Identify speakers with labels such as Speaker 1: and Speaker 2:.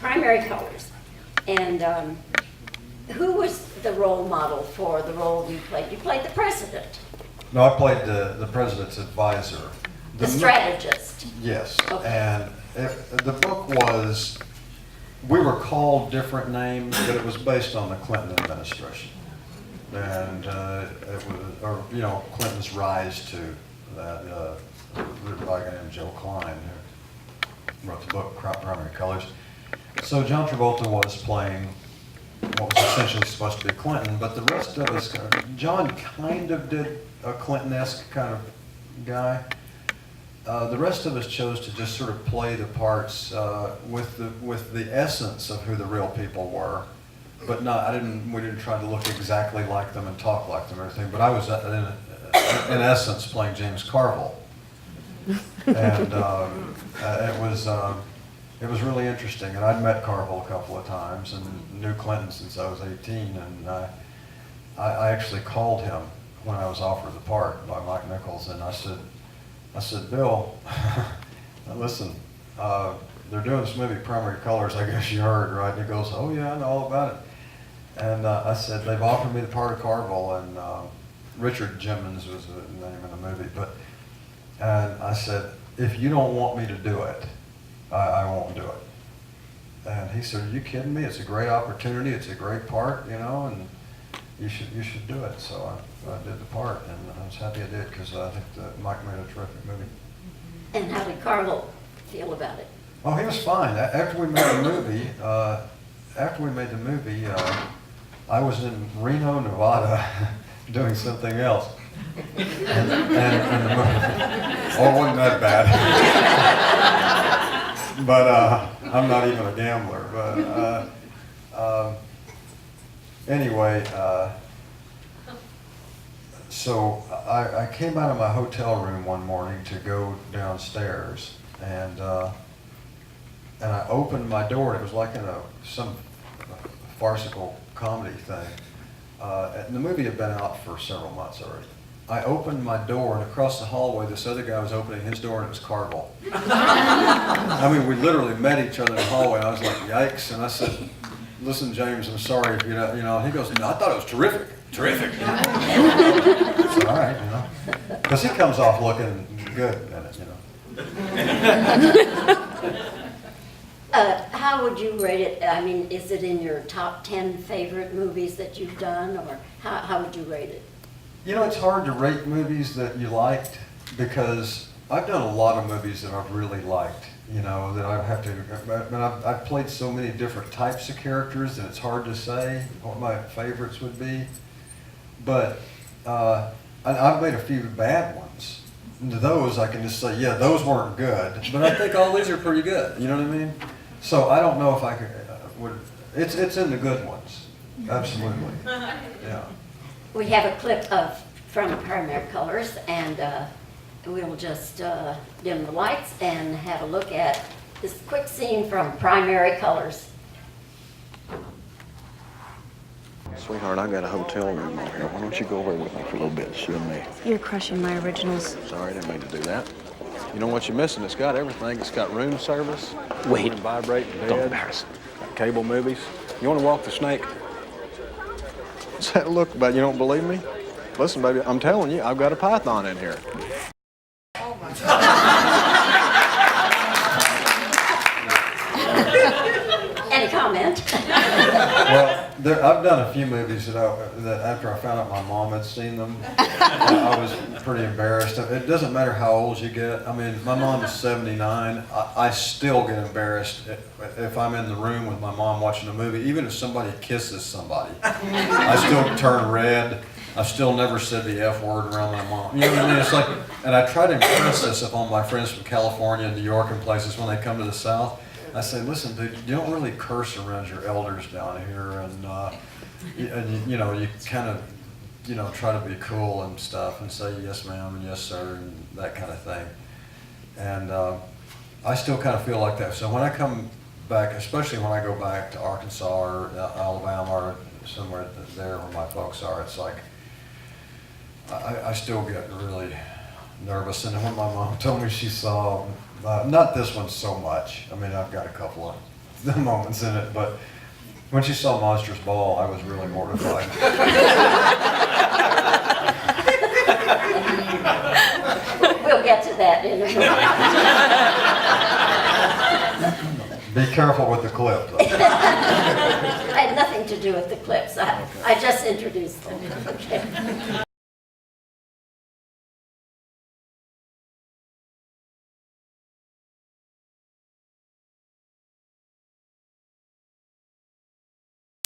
Speaker 1: primary colors. And who was the role model for the role you played? You played the president,
Speaker 2: No, I played the president's advisor.
Speaker 1: the strategist.
Speaker 2: Yes,
Speaker 1: Okay.
Speaker 2: and the book was, we were called different names, but it was based on the Clinton administration. And it was, or, you know, Clinton's rise to that, written by a guy named Joe Klein, who wrote the book Primary Colors. So John Travolta was playing what was essentially supposed to be Clinton, but the rest of us, John kind of did a Clinton-esque kind of guy. The rest of us chose to just sort of play the parts with the essence of who the real people were, but not. We didn't try to look exactly like them and talk like them or anything. But I was in essence playing James Carville, and it was really interesting. And I'd met Carville a couple of times and knew Clinton since I was 18, and I actually called him when I was offered the part by Mike Nichols, and I said, Bill, listen, they're doing this movie, Primary Colors, I guess you heard, right? And he goes, oh yeah, I know all about it. And I said, they've offered me the part of Carville, and Richard Jimmins was the name of the movie, and I said, if you don't want me to do it, I won't do it. And he said, are you kidding me? It's a great opportunity, it's a great part, you know, and you should do it. So I did the part, and I was happy I did, because I think that Mike made a terrific movie.
Speaker 1: And how did Carville feel about it?
Speaker 2: Oh, he was fine. After we made the movie, I was in Reno, Nevada, doing something else. And the movie, oh, it wasn't that bad. But I'm not even a gambler. But anyway, so I came out of my hotel room one morning to go downstairs, and I opened my door. It was like in some farcical comedy thing. And the movie had been out for several months already. I opened my door, and across the hallway, this other guy was opening his door, and it was Carville. I mean, we literally met each other in the hallway, and I was like, yikes. And I said, listen, James, I'm sorry if you know. He goes, no, I thought it was terrific. Terrific. I said, all right, you know. Because he comes off looking good in it, you know.
Speaker 1: How would you rate it? I mean, is it in your top 10 favorite movies that you've done, or how would you rate it?
Speaker 2: You know, it's hard to rate movies that you liked, because I've done a lot of movies that I've really liked, you know, that I have to, I've played so many different types of characters that it's hard to say what my favorites would be. But I've made a few bad ones. And to those, I can just say, yeah, those weren't good, but I think all these are pretty good, you know what I mean? So I don't know if I could, it's in the good ones, absolutely, yeah.
Speaker 1: We have a clip from Primary Colors, and we'll just dim the lights and have a look at this quick scene from Primary Colors.
Speaker 3: Sweetheart, I got a hotel room over here. Why don't you go over with me for a little bit, you and me?
Speaker 4: You're crushing my originals.
Speaker 3: Sorry, I didn't mean to do that. You know what you're missing? It's got everything. It's got room service.
Speaker 4: Wait.
Speaker 3: Vibrating bed.
Speaker 4: Don't embarrass me.
Speaker 3: Got cable movies. You want to walk the snake? What's that look about? You don't believe me? Listen, baby, I'm telling you, I've got a python in here.
Speaker 1: Any comment?
Speaker 2: Well, I've done a few movies that after I found out my mom had seen them, I was pretty embarrassed. It doesn't matter how old you get. I mean, my mom is 79. I still get embarrassed if I'm in the room with my mom watching a movie. Even if somebody kisses somebody, I still turn red. I've still never said the F word around my mom. You know what I mean? It's like, and I try to impress this upon my friends from California and New York and places when they come to the South. I say, listen, dude, you don't really curse around your elders down here, and you know, you kind of, you know, try to be cool and stuff, and say yes, ma'am, and yes, sir, and that kind of thing. And I still kind of feel like that. So when I come back, especially when I go back to Arkansas or Alabama or somewhere there where my folks are, it's like I still get really nervous. And when my mom told me she saw. Not this one so much. I mean, I've got a couple of the moments in it, but when she saw Monsters Ball, I was really mortified.
Speaker 1: We'll get to that in a minute.
Speaker 2: Be careful with the clip, though.
Speaker 1: I had nothing to do with the clips. I just introduced them. Okay.